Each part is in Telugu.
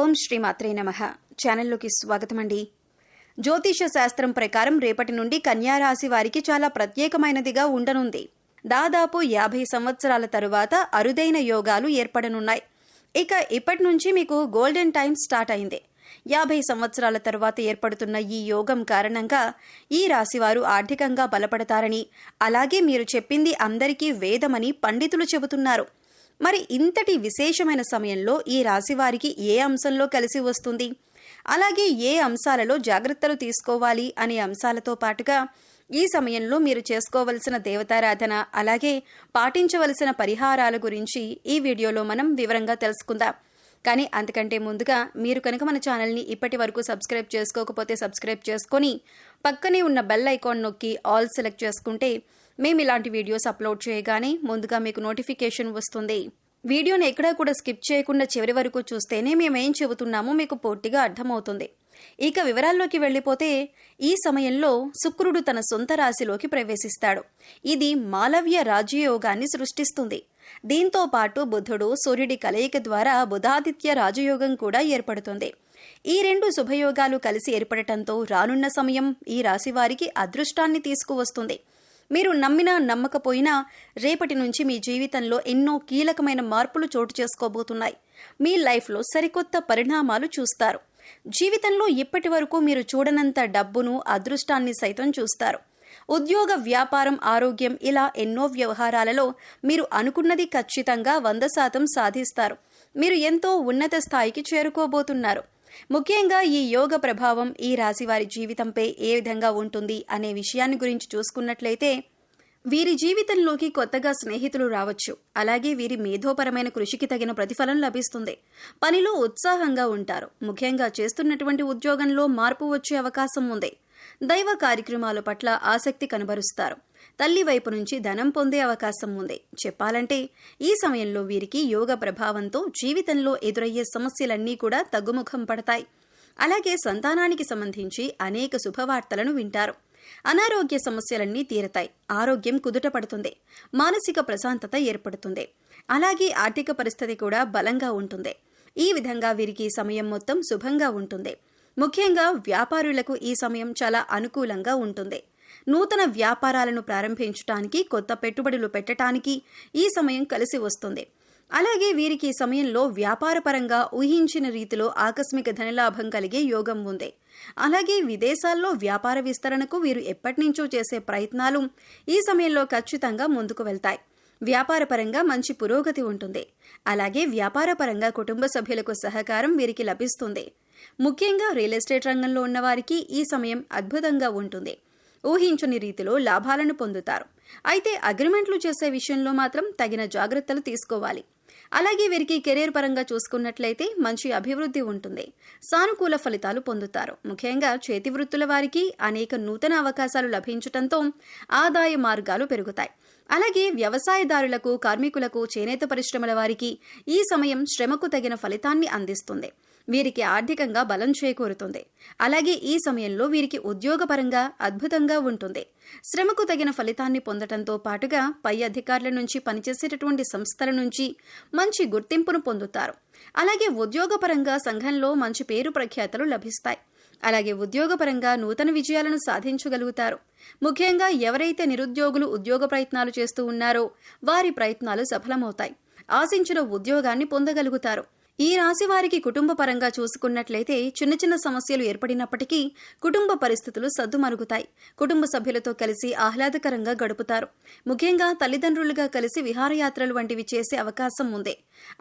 ఓం శ్రీ మాత్రే నమః. ఛానల్లోకి స్వాగతం అండి. జ్యోతిష శాస్త్రం ప్రకారం రేపటి నుండి కన్యారాశి వారికి చాలా ప్రత్యేకమైనదిగా ఉండనుంది. దాదాపు 50 సంవత్సరాల తరువాత అరుదైన యోగాలు ఏర్పడనున్నాయి. ఇక ఇప్పటి నుంచి మీకు గోల్డెన్ టైం స్టార్ట్ అయింది. 50 సంవత్సరాల తరువాత ఏర్పడుతున్న ఈ యోగం కారణంగా ఈ రాశివారు ఆర్థికంగా బలపడతారని, అలాగే మీరు చెప్పింది అందరికీ వేదమని పండితులు చెబుతున్నారు. మరి ఇంతటి విశేషమైన సమయంలో ఈ రాశివారికి ఏ అంశంలో కలిసి వస్తుంది, అలాగే ఏ అంశాలలో జాగ్రత్తలు తీసుకోవాలి అనే అంశాలతో పాటుగా ఈ సమయంలో మీరు చేసుకోవలసిన దేవతారాధన, అలాగే పాటించవలసిన పరిహారాల గురించి ఈ వీడియోలో మనం వివరంగా తెలుసుకుందాం. కానీ అంతకంటే ముందుగా మీరు కనుక మన ఛానల్ని ఇప్పటి వరకు సబ్స్క్రైబ్ చేసుకోకపోతే సబ్స్క్రైబ్ చేసుకొని పక్కనే ఉన్న బెల్ ఐకాన్ నొక్కి ఆల్ సెలెక్ట్ చేసుకుంటే మేము ఇలాంటి వీడియోస్ అప్లోడ్ చేయగానే ముందుగా మీకు నోటిఫికేషన్ వస్తుంది. వీడియోని ఎక్కడా కూడా స్కిప్ చేయకుండా చివరి వరకు చూస్తేనే మేమేం చెబుతున్నామో మీకు పూర్తిగా అర్థమవుతుంది. ఇక వివరాల్లోకి వెళ్ళిపోతే ఈ సమయంలో శుక్రుడు తన సొంత రాశిలోకి ప్రవేశిస్తాడు. ఇది మాలవ్య రాజయోగాన్ని సృష్టిస్తుంది. దీంతో పాటు బుధుడు సూర్యుడి కలయిక ద్వారా బుధాదిత్య రాజయోగం కూడా ఏర్పడుతుంది. ఈ రెండు శుభయోగాలు కలిసి ఏర్పడటంతో రానున్న సమయం ఈ రాశి వారికి అదృష్టాన్ని తీసుకువస్తుంది. మీరు నమ్మినా నమ్మకపోయినా రేపటి నుంచి మీ జీవితంలో ఎన్నో కీలకమైన మార్పులు చోటు చేసుకోబోతున్నాయి. మీ లైఫ్లో సరికొత్త పరిణామాలు చూస్తారు. జీవితంలో ఇప్పటి వరకు మీరు చూడనంత డబ్బును, అదృష్టాన్ని సైతం చూస్తారు. ఉద్యోగ, వ్యాపారం, ఆరోగ్యం ఇలా ఎన్నో వ్యవహారాలలో మీరు అనుకున్నది ఖచ్చితంగా 100% సాధిస్తారు. మీరు ఎంతో ఉన్నత స్థాయికి చేరుకోబోతున్నారు. ముఖ్యంగా ఈ యోగ ప్రభావం ఈ రాశి వారి జీవితంపై ఏ విధంగా ఉంటుంది అనే విషయాన్ని గురించి చూసుకున్నట్లయితే, వీరి జీవితంలోకి కొత్తగా స్నేహితులు రావచ్చు. అలాగే వీరి మేధోపరమైన కృషికి తగిన ప్రతిఫలం లభిస్తుంది. పనిలో ఉత్సాహంగా ఉంటారు. ముఖ్యంగా చేస్తున్నటువంటి ఉద్యోగంలో మార్పు వచ్చే అవకాశం ఉంది. దైవ కార్యక్రమాల పట్ల ఆసక్తి కనబరుస్తారు. తల్లి వైపు నుంచి ధనం పొందే అవకాశం ఉంది. చెప్పాలంటే ఈ సమయంలో వీరికి యోగ ప్రభావంతో జీవితంలో ఎదురయ్యే సమస్యలన్నీ కూడా తగ్గుముఖం పడతాయి. అలాగే సంతానానికి సంబంధించి అనేక శుభవార్తలను వింటారు. అనారోగ్య సమస్యలన్నీ తీరతాయి. ఆరోగ్యం కుదుట పడుతుంది. మానసిక ప్రశాంతత ఏర్పడుతుంది. అలాగే ఆర్థిక పరిస్థితి కూడా బలంగా ఉంటుంది. ఈ విధంగా వీరికి సమయం మొత్తం శుభంగా ఉంటుంది. ముఖ్యంగా వ్యాపారులకు ఈ సమయం చాలా అనుకూలంగా ఉంటుంది. నూతన వ్యాపారాలను ప్రారంభించడానికి, కొత్త పెట్టుబడులు పెట్టడానికి ఈ సమయం కలిసి వస్తుంది. అలాగే వీరికి ఈ సమయంలో వ్యాపారపరంగా ఊహించిన రీతిలో ఆకస్మిక ధనలాభం కలిగే యోగం ఉంది. అలాగే విదేశాల్లో వ్యాపార విస్తరణకు వీరు ఎప్పటినుంచో చేసే ప్రయత్నాలు ఈ సమయంలో ఖచ్చితంగా ముందుకు వెళ్తాయి. వ్యాపారపరంగా మంచి పురోగతి ఉంటుంది. అలాగే వ్యాపారపరంగా కుటుంబ సభ్యులకు సహకారం వీరికి లభిస్తుంది. ముఖ్యంగా రియల్ ఎస్టేట్ రంగంలో ఉన్నవారికి ఈ సమయం అద్భుతంగా ఉంటుంది. ఊహించని రీతిలో లాభాలను పొందుతారు. అయితే అగ్రిమెంట్లు చేసే విషయంలో మాత్రం తగిన జాగ్రత్తలు తీసుకోవాలి. అలాగే వీరికి కెరీర్ పరంగా చూసుకున్నట్లయితే మంచి అభివృద్ధి ఉంటుంది. సానుకూల ఫలితాలు పొందుతారు. ముఖ్యంగా చేతి వృత్తుల వారికి అనేక నూతన అవకాశాలు లభించటంతో ఆదాయ మార్గాలు పెరుగుతాయి. అలాగే వ్యవసాయదారులకు, కార్మికులకు, చేనేత పరిశ్రమల వారికి ఈ సమయం శ్రమకు తగిన ఫలితాన్ని అందిస్తుంది. వీరికి ఆర్థికంగా బలం చేకూరుతుంది. అలాగే ఈ సమయంలో వీరికి ఉద్యోగపరంగా అద్భుతంగా ఉంటుంది. శ్రమకు తగిన ఫలితాన్ని పొందటంతో పాటుగా పై అధికారుల నుంచి, పనిచేసేటటువంటి సంస్థల నుంచి మంచి గుర్తింపును పొందుతారు. అలాగే ఉద్యోగపరంగా సంఘంలో మంచి పేరు ప్రఖ్యాతలు లభిస్తాయి. అలాగే ఉద్యోగపరంగా నూతన విజయాలను సాధించగలుగుతారు. ముఖ్యంగా ఎవరైతే నిరుద్యోగులు ఉద్యోగ ప్రయత్నాలు చేస్తూ ఉన్నారో వారి ప్రయత్నాలు సఫలమవుతాయి. ఆశించిన ఉద్యోగాన్ని పొందగలుగుతారు. ఈ రాశి వారికి కుటుంబ పరంగా చూసుకున్నట్లయితే చిన్న చిన్న సమస్యలు ఏర్పడినప్పటికీ కుటుంబ పరిస్థితులు సద్దుమరుగుతాయి. కుటుంబ సభ్యులతో కలిసి ఆహ్లాదకరంగా గడుపుతారు. ముఖ్యంగా తల్లిదండ్రులుగా కలిసి విహారయాత్రలు వంటివి చేసే అవకాశం ఉంది.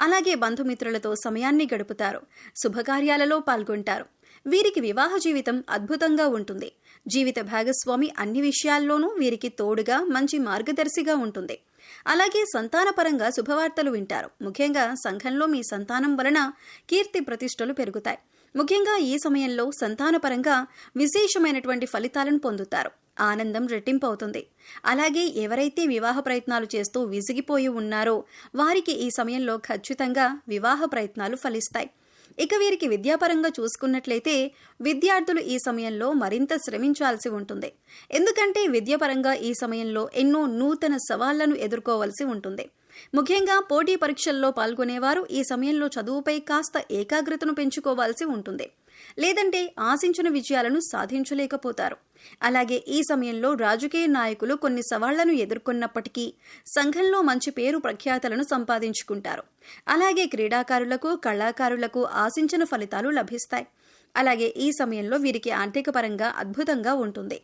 అలాగే బంధుమిత్రులతో సమయాన్ని గడుపుతారు. శుభకార్యాలలో పాల్గొంటారు. వీరికి వివాహ జీవితం అద్భుతంగా ఉంటుంది. జీవిత భాగస్వామి అన్ని విషయాల్లోనూ వీరికి తోడుగా, మంచి మార్గదర్శిగా ఉంటుంది. అలాగే సంతానపరంగా శుభవార్తలు వింటారు. ముఖ్యంగా సంఘంలో మీ సంతానం వలన కీర్తి ప్రతిష్టలు పెరుగుతాయి. ముఖ్యంగా ఈ సమయంలో సంతానపరంగా విశేషమైనటువంటి ఫలితాలను పొందుతారు. ఆనందం రెట్టింపు అవుతుంది. అలాగే ఎవరైతే వివాహ ప్రయత్నాలు చేస్తూ విసిగిపోయి ఉన్నారో వారికి ఈ సమయంలో ఖచ్చితంగా వివాహ ప్రయత్నాలు ఫలిస్తాయి. ఇక వీరికి విద్యాపరంగా చూసుకున్నట్లయితే విద్యార్థులు ఈ సమయంలో మరింత శ్రమించాల్సి ఉంటుంది. ఎందుకంటే విద్యాపరంగా ఈ సమయంలో ఎన్నో నూతన సవాళ్లను ఎదుర్కోవాల్సి ఉంటుంది. ముఖ్యంగా పోటీ పరీక్షల్లో పాల్గొనేవారు ఈ సమయంలో చదువుపై కాస్త ఏకాగ్రతను పెంచుకోవాల్సి ఉంటుంది. లేదంటే ఆశించిన విజయాలను సాధించలేకపోతారు. అలాగే ఈ సమయంలో రాజకీయ నాయకులు కొన్ని సవాళ్లను ఎదుర్కొన్నప్పటికీ సంఘంలో మంచి పేరు ప్రఖ్యాతలను సంపాదించుకుంటారు. అలాగే క్రీడాకారులకు, కళాకారులకు ఆశించిన ఫలితాలు లభిస్తాయి. అలాగే ఈ సమయంలో వీరికి ఆర్థిక పరంగా అద్భుతంగా ఉంటుంది.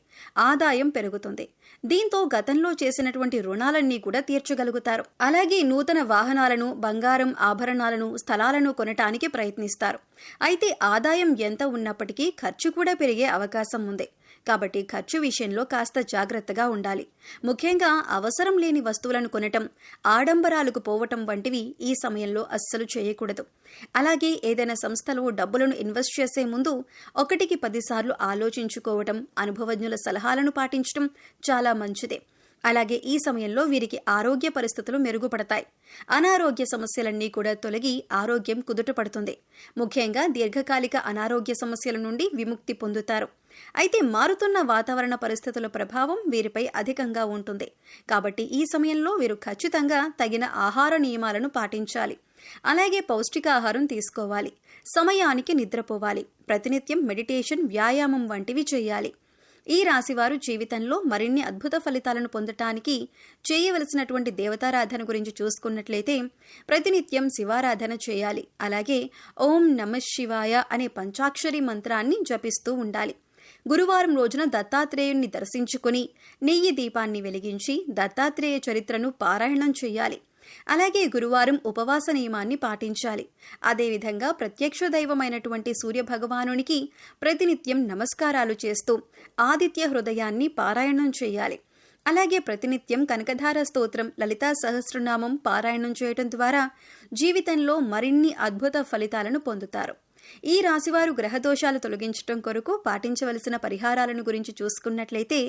ఆదాయం పెరుగుతుంది. దీంతో గతంలో చేసినటువంటి రుణాలన్నీ కూడా తీర్చగలుగుతారు. అలాగే నూతన వాహనాలను, బంగారం, ఆభరణాలను, స్థలాలను కొనటానికి ప్రయత్నిస్తారు. అయితే ఆదాయం ఎంత ఉన్నప్పటికీ ఖర్చు కూడా పెరిగే అవకాశం ఉంది. కాబట్టి ఖర్చు విషయంలో కాస్త జాగ్రత్తగా ఉండాలి. ముఖ్యంగా అవసరం లేని వస్తువులను కొనటం, ఆడంబరాలకు పోవటం వంటివి ఈ సమయంలో అస్సలు చేయకూడదు. అలాగే ఏదైనా సంస్థలో డబ్బులను ఇన్వెస్ట్ చేసే ముందు 1కి 10 సార్లు ఆలోచించుకోవటం, అనుభవజ్ఞుల సలహాలను పాటించడం చాలా మంచిదే. అలాగే ఈ సమయంలో వీరికి ఆరోగ్య పరిస్థితులు మెరుగుపడతాయి. అనారోగ్య సమస్యలన్నీ కూడా తొలగి ఆరోగ్యం కుదుటపడుతుంది. ముఖ్యంగా దీర్ఘకాలిక అనారోగ్య సమస్యల నుండి విముక్తి పొందుతారు. అయితే మారుతున్న వాతావరణ పరిస్థితుల ప్రభావం వీరిపై అధికంగా ఉంటుంది. కాబట్టి ఈ సమయంలో వీరు ఖచ్చితంగా తగిన ఆహార నియమాలను పాటించాలి. అలాగే పౌష్టికాహారం తీసుకోవాలి. సమయానికి నిద్రపోవాలి. ప్రతినిత్యం మెడిటేషన్, వ్యాయామం వంటివి చేయాలి. ఈ రాశివారు జీవితంలో మరిన్ని అద్భుత ఫలితాలను పొందటానికి చేయవలసినటువంటి దేవతారాధన గురించి చూసుకున్నట్లయితే ప్రతినిత్యం శివారాధన చేయాలి. అలాగే ఓం నమః శివాయ అనే పంచాక్షరి మంత్రాన్ని జపిస్తూ ఉండాలి. గురువారం రోజున దత్తాత్రేయుణ్ణి దర్శించుకుని నెయ్యి దీపాన్ని వెలిగించి దత్తాత్రేయ చరిత్రను పారాయణం చేయాలి. అలాగే గురువారం ఉపవాస నియమాన్ని పాటించాలి. అదేవిధంగా ప్రత్యక్ష దైవమైనటువంటి సూర్యభగవానునికి ప్రతినిత్యం నమస్కారాలు చేస్తూ ఆదిత్య హృదయాన్ని పారాయణం చేయాలి. అలాగే ప్రతినిత్యం కనకధార స్తోత్రం, లలితా సహస్రనామం పారాయణం చేయటం ద్వారా జీవితంలో మరిన్ని అద్భుత ఫలితాలను పొందుతారు. ఈ రాశివారు గ్రహదోషాలు తొలగించడం కొరకు పాటించవలసిన పరిహారాలను గురించి చూసుకున్నట్లయితే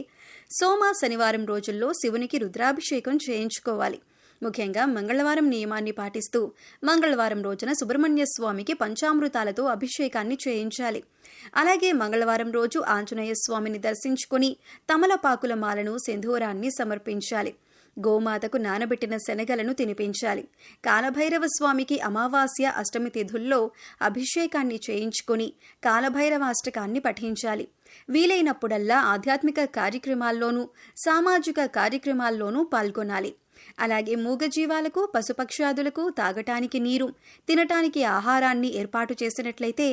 సోమ, శనివారం రోజుల్లో శివునికి రుద్రాభిషేకం చేయించుకోవాలి. ముఖ్యంగా మంగళవారం నియమాన్ని పాటిస్తూ మంగళవారం రోజున సుబ్రహ్మణ్య స్వామికి పంచామృతాలతో అభిషేకాన్ని చేయించాలి. అలాగే మంగళవారం రోజు ఆంజనేయ స్వామిని దర్శించుకుని తమలపాకుల మాలను, సింధూరాన్ని సమర్పించాలి. గోమాతకు నానబెట్టిన శనగలను తినిపించాలి. కాలభైరవ స్వామికి అమావాస్య, అష్టమి తిథుల్లో అభిషేకాన్ని చేయించుకుని కాలభైరవాష్టకాన్ని పఠించాలి. వీలైనప్పుడల్లా ఆధ్యాత్మిక కార్యక్రమాల్లోనూ, సామాజిక కార్యక్రమాల్లోనూ పాల్గొనాలి. అలాగే మూగజీవాలకు, పశుపక్ష్యాదులకు తాగటానికి నీరు, తినటానికి ఆహారాన్ని ఏర్పాటు చేసినట్లయితే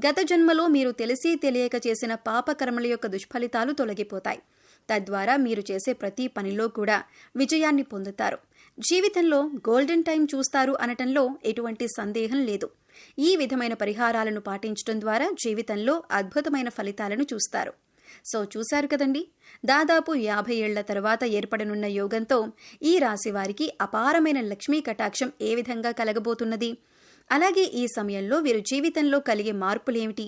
గత జన్మలో మీరు తెలిసి తెలియక చేసిన పాపకర్మల యొక్క దుష్ఫలితాలు తొలగిపోతాయి. తద్వారా మీరు చేసే ప్రతి పనిలో కూడా విజయాన్ని పొందుతారు. జీవితంలో గోల్డెన్ టైం చూస్తారు అనటంలో ఎటువంటి సందేహం లేదు. ఈ విధమైన పరిహారాలను పాటించడం ద్వారా జీవితంలో అద్భుతమైన ఫలితాలను చూస్తారు. సో చూశారు కదండి, దాదాపు 50 ఏళ్ల తర్వాత ఏర్పడనున్న యోగంతో ఈ రాశి వారికి అపారమైన లక్ష్మీ కటాక్షం ఏ విధంగా కలగబోతున్నది, అలాగే ఈ సమయంలో వీరు జీవితంలో కలిగే మార్పులేమిటి,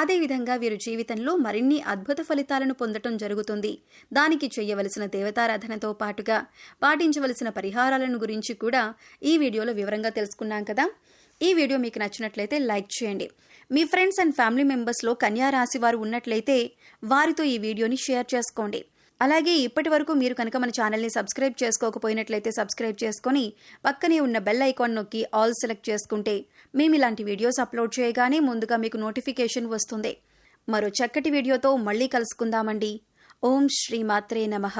అదేవిధంగా వీరు జీవితంలో మరిన్ని అద్భుత ఫలితాలను పొందటం జరుగుతుంది. దానికి చేయవలసిన దేవతారాధనతో పాటుగా పాటించవలసిన పరిహారాలను గురించి కూడా ఈ వీడియోలో వివరంగా తెలుసుకున్నాం కదా. ఈ వీడియో మీకు నచ్చినట్లయితే లైక్ చేయండి. మీ ఫ్రెండ్స్ అండ్ ఫ్యామిలీ మెంబర్స్లో కన్యా రాశి వారు ఉన్నట్లయితే వారితో ఈ వీడియోని షేర్ చేసుకోండి. అలాగే ఇప్పటి వరకు మీరు కనుక మన ఛానల్ని సబ్స్క్రైబ్ చేసుకోకపోయినట్లయితే సబ్స్క్రైబ్ చేసుకొని పక్కనే ఉన్న బెల్ ఐకాన్ నొక్కి ఆల్ సెలెక్ట్ చేసుకుంటే మేము ఇలాంటి వీడియోస్ అప్లోడ్ చేయగానే ముందుగా మీకు నోటిఫికేషన్ వస్తుంది. మరో చక్కటి వీడియోతో మళ్ళీ కలుసుకుందామండి. ఓం శ్రీ మాత్రే నమః.